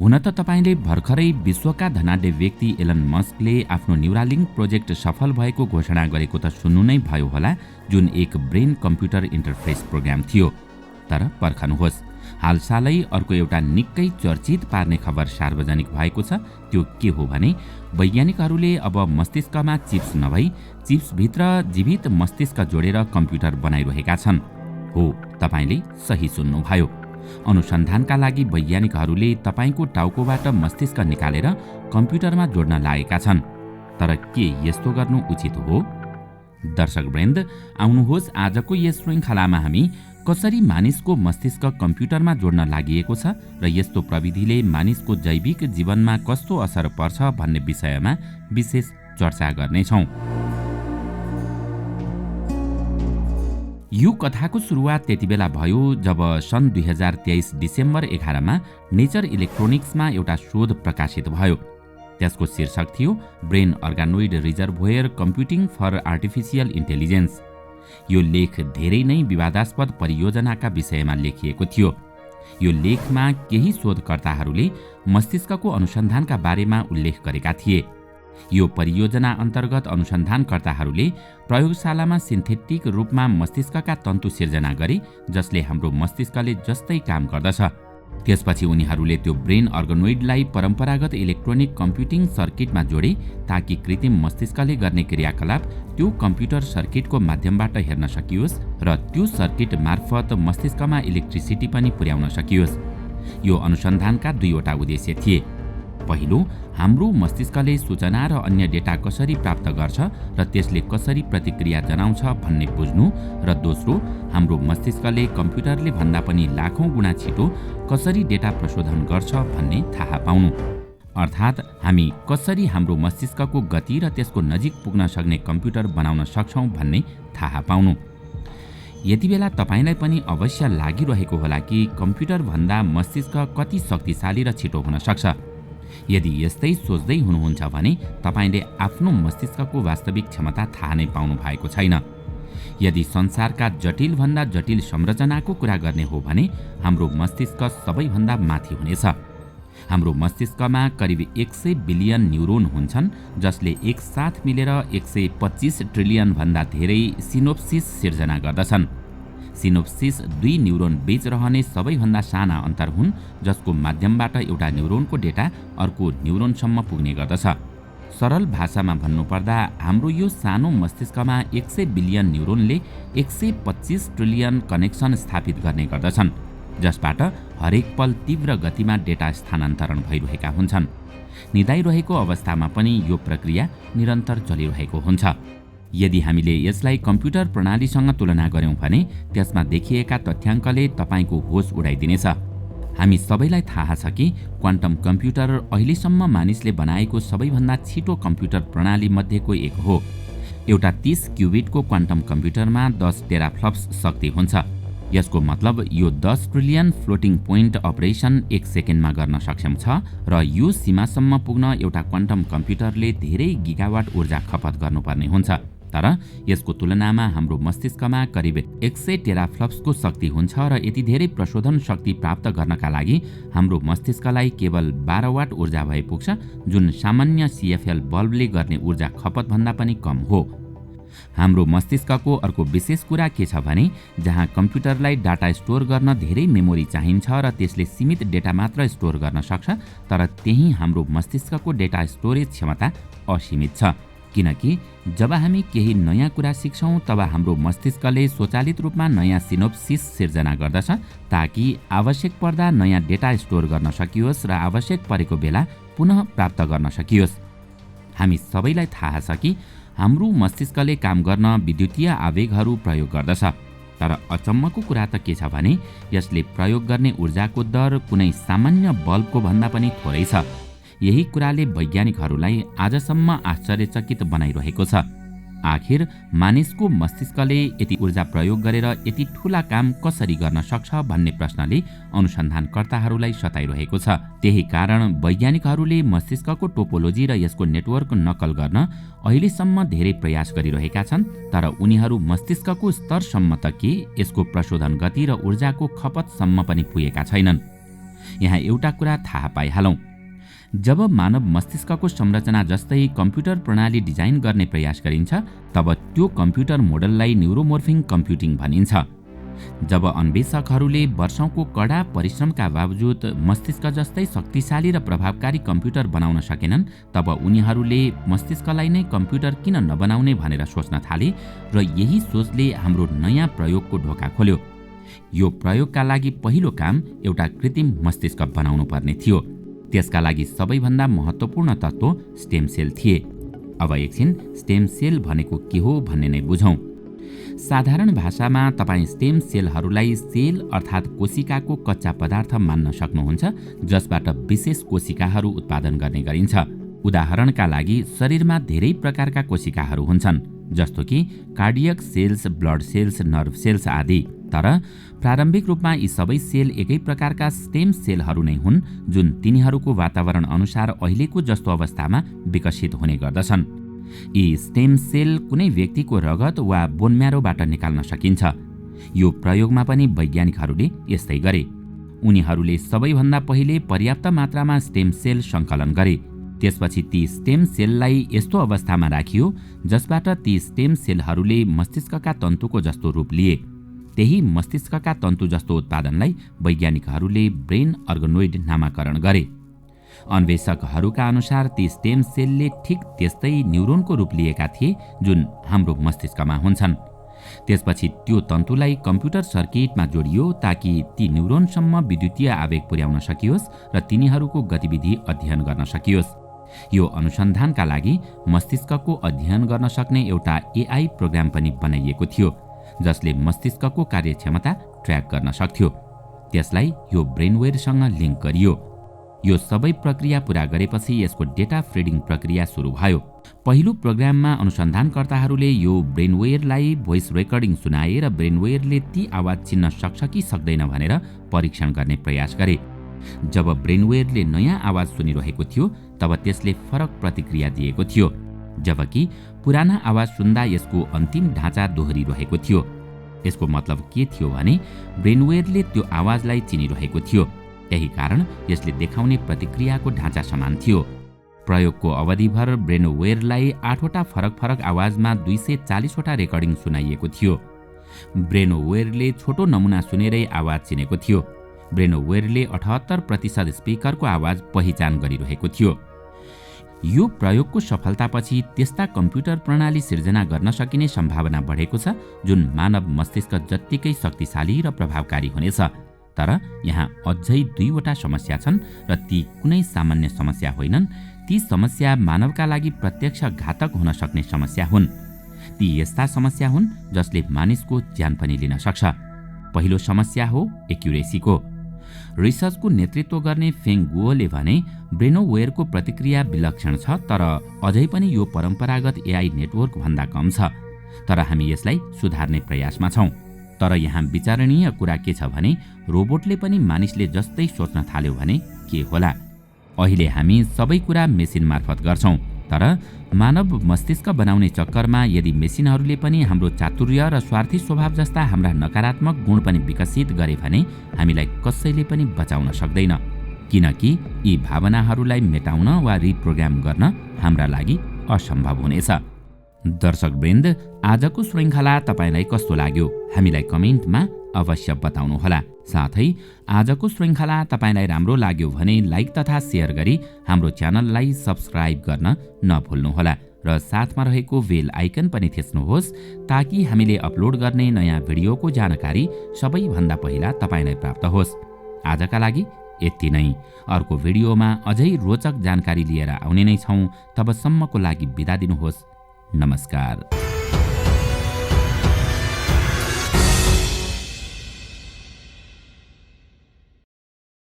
हुन त तपाईले भर्खरै विश्वका धनाढ्य व्यक्ति एलन मस्कले आफ्नो न्युरालिङ्क प्रोजेक्ट सफल भएको घोषणा गरेको त सुन्नु नै भयो होला, जुन एक ब्रेन कम्प्युटर इन्टरफेस प्रोग्राम थियो। तर पर्खनुहोस्, हालसालै अर्को एउटा निकै चर्चित पार्ने खबर सार्वजनिक भएको छ। त्यो के हो भने वैज्ञानिकहरूले अब मस्तिष्कमा चिप्स नभई चिप्सभित्र जीवित मस्तिष्क जोडेर कम्प्युटर बनाइरहेका छन्। हो, तपाईले सही सुन्नुभयो। अनुसन्धानका लागि वैज्ञानिकहरूले तपाईको टाउकोबाट मस्तिष्क निकालेर कम्प्युटरमा जोड्न लागेका छन्। तर के यस्तो गर्नु उचित हो? दर्शकवृन्द, आउनुहोस् आजको यस श्रृङ्खलामा हामी कसरी मानिसको मस्तिष्क कम्प्युटरमा जोड्न लागिएको छ र यस्तो प्रविधिले मानिसको जैविक जीवनमा कस्तो असर पर्छ भन्ने विषयमा विशेष चर्चा गर्नेछौँ। यो कथाको सुरुवात त्यतिबेला भयो जब सन् 2023 डिसेम्बर 11 मा नेचर इलेक्ट्रोनिक्समा एउटा शोध प्रकाशित भयो। त्यसको शीर्षक थियो brain organoid reservoir computing for artificial intelligence. यो लेख धेरै नै विवादास्पद परियोजनाका विषयमा लेखिएको थियो। यो लेखमा केही शोधकर्ताहरूले मस्तिष्कको अनुसन्धानका बारेमा उल्लेख गरेका थिए। यो परियोजना अन्तर्गत अनुसन्धानकर्ताहरूले प्रयोगशालामा सिन्थेटिक रूपमा मस्तिष्कका तन्तु सिर्जना गरे, जसले हाम्रो मस्तिष्कले जस्तै काम गर्दछ। त्यसपछि उनीहरूले त्यो ब्रेन अर्गनोइडलाई परम्परागत इलेक्ट्रोनिक कम्प्युटिङ सर्किटमा जोडे ताकि कृत्रिम मस्तिष्कले गर्ने क्रियाकलाप त्यो कम्प्युटर सर्किटको माध्यमबाट हेर्न सकियोस् र त्यो सर्किट मार्फत मस्तिष्कमा इलेक्ट्रिसिटी पनि पुर्याउन सकियोस्। यो अनुसन्धानका दुईवटा उद्देश्य थिए। पहिलो, हाम्रो मस्तिष्कले सूचना र अन्य डेटा कसरी प्राप्त गर्छ र त्यसले कसरी प्रतिक्रिया जनाउँछ भन्ने बुझ्नु, र दोस्रो, हाम्रो मस्तिष्कले कम्प्युटरले भन्दा पनि लाखौं गुणा छिटो कसरी डेटा प्रशोधन गर्छ भन्ने थाहा पाउनु। अर्थात् हामी कसरी हाम्रो मस्तिष्कको गति र त्यसको नजिक पुग्न सक्ने कम्प्युटर बनाउन सक्छौं भन्ने थाहा पाउनु। यति बेला तपाईलाई पनि अवश्य लागिरहेको होला कि कम्प्युटर भन्दा मस्तिष्क कति शक्तिशाली र छिटो हुन सक्छ। यदि यस्तै सोच्दै हुनुहुन्छ भने तपाईले आफ्नो मस्तिष्कको वास्तविक क्षमता थाहा नै पाउनु भएको छैन। यदि संसारका जटिल भन्दा जटिल संरचनाको कुरा गर्ने हो भने हाम्रो मस्तिष्क सबैभन्दा माथि हुनेछ। हाम्रो मस्तिष्कमा करिब 100 बिलियन न्युरोन हुन्छन्, जसले एकसाथ मिलेर 125 ट्रिलियन भन्दा धेरै सिनोप्सिस सिर्जना गर्दछन्। सिनोप्सिस दुई न्युरोन बीच रहने सबैभन्दा साना अन्तर हुन्, जसको माध्यमबाट एउटा न्युरोनको डेटा अर्को न्युरोनसम्म पुग्ने गर्दछ। सरल भाषामा भन्नुपर्दा हाम्रो यो सानो मस्तिष्कमा 100 बिलियन न्युरोनले 125 ट्रिलियन कनेक्सन स्थापित गर्ने गर्दछन्, जसबाट हरेक पल तीव्र गतिमा डेटा स्थानान्तरण भइरहेका हुन्छन्। निदाइरहेको अवस्थामा पनि यो प्रक्रिया निरन्तर चलिरहेको हुन्छ। यदि हामीले यसलाई कम्प्युटर प्रणालीसँग तुलना गर्यौं भने त्यसमा देखिएका तथ्याङ्कले तपाईको होस उडाइदिनेछ। हामी सबैलाई थाहा छ कि क्वान्टम कम्प्युटर अहिलेसम्म मानिसले बनाएको सबैभन्दा छिटो कम्प्युटर प्रणाली मध्येको एक हो। एउटा 30 क्युबिटको क्वान्टम कम्प्युटरमा 10 टेराफ्लप्स शक्ति हुन्छ। यसको मतलब यो 10 ट्रिलियन फ्लोटिङ पोइन्ट अपरेसन 1 सेकेन्डमा गर्न सक्षम छ र यो सीमासम्म पुग्न एउटा क्वान्टम कम्प्युटरले धेरै गिगावाट ऊर्जा खपत गर्नुपर्ने हुन्छ। तर यसको तुलनामा हाम्रो मस्तिष्कमा करिब 100 टेराफ्लप्सको शक्ति हुन्छ र यति धेरै प्रशोधन शक्ति प्राप्त गर्नका लागि हाम्रो मस्तिष्कलाई केवल 12 वाट ऊर्जा भए पुग्छ, जुन सामान्य CFL बल्बले गर्ने ऊर्जा खपत भन्दा पनि कम हो। हाम्रो मस्तिष्कको अर्को विशेष कुरा के छ भने जहाँ कम्प्युटरलाई डाटा स्टोर गर्न धेरै मेमोरी चाहिन्छ र त्यसले सीमित डेटा मात्र स्टोर गर्न सक्छ, तर त्यही हाम्रो मस्तिष्कको डेटा स्टोरेज क्षमता असीमित छ। किनकि जब हामी केही नयाँ कुरा सिक्छौं तब हाम्रो मस्तिष्कले स्वचालित रूपमा नयाँ सिनोप्सिस सिर्जना गर्दछ ताकि आवश्यक पर्दा नयाँ डेटा स्टोर गर्न सकियोस् र आवश्यक परेको बेला पुनः प्राप्त गर्न सकियोस्। हामी सबैलाई थाहा छ कि हाम्रो मस्तिष्कले काम गर्न विद्युतीय आवेगहरू प्रयोग गर्दछ, तर अचम्मको कुरा त के छ भने यसले प्रयोग गर्ने ऊर्जाको दर कुनै सामान्य बल्बको भन्दा पनि थोरै छ। यही कुराले वैज्ञानिकहरूलाई आजसम्म आश्चर्यचकित बनाइरहेको छ। आखिर मानिसको मस्तिष्कले यति ऊर्जा प्रयोग गरेर यति ठूला काम कसरी गर्न सक्छ भन्ने प्रश्नले अनुसन्धानकर्ताहरूलाई सताइरहेको छ। त्यही कारण वैज्ञानिकहरूले मस्तिष्कको टोपोलोजी र यसको नेटवर्क नक्कल गर्न अहिलेसम्म धेरै प्रयास गरिरहेका छन्, तर उनीहरू मस्तिष्कको स्तरसम्म त के यसको प्रशोधन गति र ऊर्जाको खपतसम्म पनि पुगेका छैनन्। यहाँ एउटा कुरा थाहा पाइहालौँ, जब मानव मस्तिष्कको संरचना जस्तै कम्प्युटर प्रणाली डिजाइन गर्ने प्रयास गरिन्छ तब त्यो कम्प्युटर मोडललाई न्युरोमोर्फिङ कम्प्युटिङ भनिन्छ। जब अन्वेषकहरूले वर्षौंको कडा परिश्रमका बावजुद मस्तिष्क जस्तै शक्तिशाली र प्रभावकारी कम्प्युटर बनाउन सकेनन्, तब उनीहरूले मस्तिष्कलाई नै कम्प्युटर किन नबनाउने भनेर सोच्न थाले र यही सोचले हाम्रो नयाँ प्रयोगको ढोका खोल्यो। यो प्रयोगका लागि पहिलो काम एउटा कृत्रिम मस्तिष्क बनाउनु पर्ने थियो। त्यसका लागि सबैभन्दा महत्त्वपूर्ण तत्त्व स्टेम सेल थिए। अब एकछिन स्टेम सेल भनेको के हो भन्ने नै बुझौँ। साधारण भाषामा तपाईँ स्टेम सेलहरूलाई सेल अर्थात् कोशिकाको कच्चा पदार्थ मान्न सक्नुहुन्छ, जसबाट विशेष कोशिकाहरू उत्पादन गर्ने गरिन्छ। उदाहरणका लागि शरीरमा धेरै प्रकारका कोशिकाहरू हुन्छन्, जस्तो कि cardiac cells, blood cells, nerve cells आदि। तर प्रारम्भिक रूपमा यी सबै सेल एकै प्रकारका स्टेम सेलहरू नै हुन्, जुन तिनीहरूको वातावरण अनुसार अहिलेको जस्तो अवस्थामा विकसित हुने गर्दछन्। यी स्टेम सेल कुनै व्यक्तिको रगत वा बोनम्यारोबाट निकाल्न सकिन्छ। यो प्रयोगमा पनि वैज्ञानिकहरूले यस्तै गरे। उनीहरूले सबैभन्दा पहिले पर्याप्त मात्रामा स्टेम सेल सङ्कलन गरे। त्यसपछि ती स्टेम सेललाई यस्तो अवस्थामा राखियो जसबाट ती स्टेम सेलहरूले मस्तिष्कका तन्तुको जस्तो रूप लिए। त्यही मस्तिष्कका तन्तु जस्तो उत्पादनलाई वैज्ञानिकहरूले ब्रेन अर्गनोइड नामाकरण गरे। अन्वेषकहरूका अनुसार ती स्टेम सेलले ठिक त्यस्तै न्युरोनको रूप लिएका थिए जुन हाम्रो मस्तिष्कमा हुन्छन्। त्यसपछि त्यो तन्तुलाई कम्प्युटर सर्किटमा जोडियो ताकि ती न्युरोनसम्म विद्युतीय आवेग पुर्याउन सकियोस् र तिनीहरूको गतिविधि अध्ययन गर्न सकियोस्। यो अनुसन्धानका लागि मस्तिष्कको अध्ययन गर्न सक्ने एउटा एआई प्रोग्राम पनि बनाइएको थियो, जसले मस्तिष्कको कार्यक्षमता ट्र्याक गर्न सक्थ्यो। त्यसलाई यो ब्रेनवेयरसँग लिङ्क गरियो। यो सबै प्रक्रिया पूरा गरेपछि यसको डेटा फिडिङ प्रक्रिया सुरु भयो। पहिलो प्रोग्राममा अनुसन्धानकर्ताहरूले यो ब्रेनवेयरलाई भोइस रेकर्डिङ सुनाए र ब्रेनवेयरले ती आवाज चिन्न सक्छ कि सक्दैन भनेर परीक्षण गर्ने प्रयास गरे। जब ब्रेनवेयरले नयाँ आवाज सुनिरहेको थियो तब त्यसले फरक प्रतिक्रिया दिएको थियो, जबकि पुराना आवाज सुन्दा यसको अन्तिम ढाँचा दोहोरिरहेको थियो। यसको मतलब के थियो भने ब्रेनवेयरले त्यो आवाजलाई चिनिरहेको थियो। यही कारण यसले देखाउने प्रतिक्रियाको ढाँचा समान थियो। प्रयोगको अवधिभर ब्रेनवेयरलाई 8वटा फरक आवाजमा 240वटा रेकर्डिङ सुनाइएको थियो। ब्रेनवेयरले छोटो नमुना सुनेरै आवाज चिनेको थियो। ब्रेनवेयरले 78% स्पिकरको आवाज पहिचान गरिरहेको थियो। यो प्रयोगको सफलतापछि त्यस्ता कम्प्युटर प्रणाली सिर्जना गर्न सकिने सम्भावना बढेको छ जुन मानव मस्तिष्क जत्तिकै शक्तिशाली र प्रभावकारी हुनेछ। तर यहाँ अझै 2वटा समस्या छन् र ती कुनै सामान्य समस्या होइनन्। ती समस्या मानवका लागि प्रत्यक्ष घातक हुन सक्ने समस्या हुन्। ती यस्ता समस्या हुन् जसले मानिसको ज्यान पनि लिन सक्छ। पहिलो समस्या हो एक्युरेसीको। रिसर्चको नेतृत्व गर्ने फेङ गुओले भने ब्रेनवेयरको प्रतिक्रिया विलक्षण छ, तर अझै पनि यो परम्परागत एआई नेटवर्क भन्दा कम छ। तर हामी यसलाई सुधार्ने प्रयासमा छौँ। तर यहाँ विचारणीय कुरा के छ भने रोबोटले पनि मानिसले जस्तै सोच्न थाल्यो भने के होला। अहिले हामी सबै कुरा मेसिन मार्फत गर्छौँ, तर मानव मस्तिष्क बनाउने चक्करमा यदि मेसिनहरूले पनि हाम्रो चातुर्य र स्वार्थी स्वभाव जस्ता हाम्रा नकारात्मक गुण पनि विकसित गरे भने हामीलाई कसैले पनि बचाउन सक्दैन, किनकि यी भावनाहरूलाई मेटाउन वा रिप्रोग्राम गर्न हाम्रा लागि असम्भव हुनेछ। दर्शकवृन्द, आजको श्रृङ्खला तपाईलाई कस्तो लाग्यो हामीलाई कमेन्टमा अवश्य बताउनुहोला। साथै आजको श्रृङ्खला तपाईलाई राम्रो लाग्यो भने लाइक तथा सेयर गरी हाम्रो च्यानललाई सब्स्क्राइब गर्न नभुल्नुहोला र साथमा रहेको बेल आइकन पनि थिच्नुहोस् ताकि हामीले अपलोड गर्ने नयाँ भिडियोको जानकारी सबैभन्दा पहिला तपाईलाई प्राप्त होस्। आजका लागि यति नै। अर्को भिडियोमा अझै रोचक जानकारी लिएर आउने नै छौँ। तबसम्मको लागि बिदा दिनुहोस्। नमस्कार।